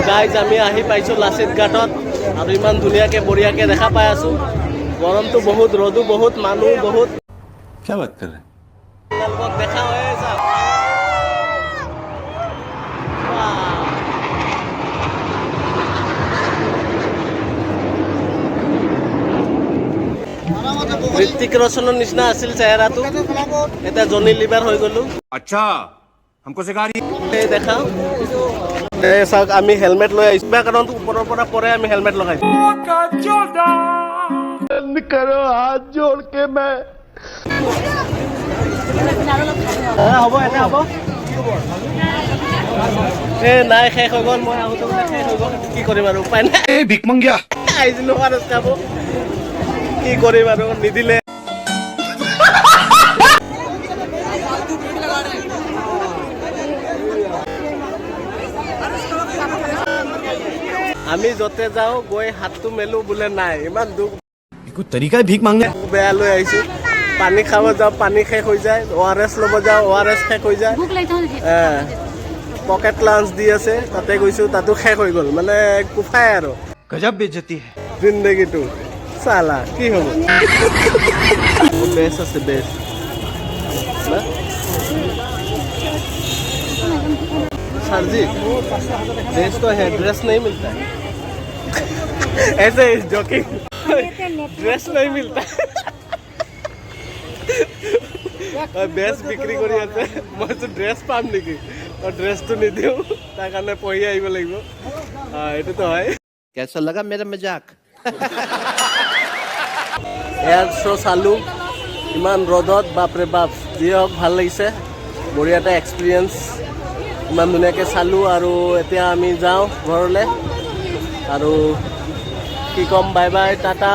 Guys আমি আহি পাইছোঁ লাচিত ঘাটত আৰু ইমান ধুনীয়াকৈ বঢ়িয়াকৈ দেখা পাই আছোঁ। গৰমটো বহুত, ৰ'দো বহুত, মানুহ বহুত। क्या बात कर रहे हैं? আপোনালোকক দেখা হৈয়ে চাওক। ঋত্বিক ৰোশনৰ নিচিনা আছিল চেহেৰাটো, এতিয়া জনি লিভাৰ হৈ গ'লো। अच्छा हमको सिखा रही এই দেখাওঁ। এই চাওক আমি হেলমেট লৈ আহিছোঁ, কাৰণ ওপৰৰ পৰা পৰে আমি হেলমেট লগাইছোঁ। হ'ব এনে হ'ব। এই নাই, শেষ হৈ গ'ল। মই আহোঁতে বোলে শেষ হৈ গ'ল, কি কৰিম আৰু উপায় নাই। भिक मंगिया আহিছিলোঁ আৰু চাব, কি কৰিম আৰু নিদিলে। আমি য'তে যাওঁ গৈ হাতটো মেলো বোলে নাই, ইমান দুখ। कुछ तरीका है भीख मांगने বেয়া লৈ আহিছোঁ। পানী খাব যাওঁ, পানী শেষ হৈ যায়। ORS ল'ব যাওঁ, ORS শেষ হৈ যায়। পকেট লাঞ্চ দি আছে, তাতে গৈছোঁ, তাতো শেষ হৈ গ'ল। মানে কুফাই আৰু गजब बेइज्जती है জিন্দগীটো চালা কি হ'ব। বেছ আছে, বেছ सर जी ड्रेस तो है, ड्रेस नहीं मिलता है। ऐसे जोकिंग, ड्रेस नहीं मिलता। বেছ বিক্ৰী কৰি আছে, মইতো ড্ৰেছ পাম নেকি? মই ড্ৰেছটো নিদিওঁ, তাৰ কাৰণে পঢ়ি আহিব লাগিব। এইটোতো হয়। कैसा लगा मेरा मजाक এয়াৰ শ্ব' চালোঁ ইমান ৰ'দত, বাপৰে বাপ। যি হওক ভাল লাগিছে, বঢ়িয়া এটা এক্সপিৰিয়েঞ্চ। ইমান ধুনীয়াকৈ চালোঁ আৰু এতিয়া আমি যাওঁ ঘৰলৈ। আৰু কি ক'ম, বাই বাই, টাটা।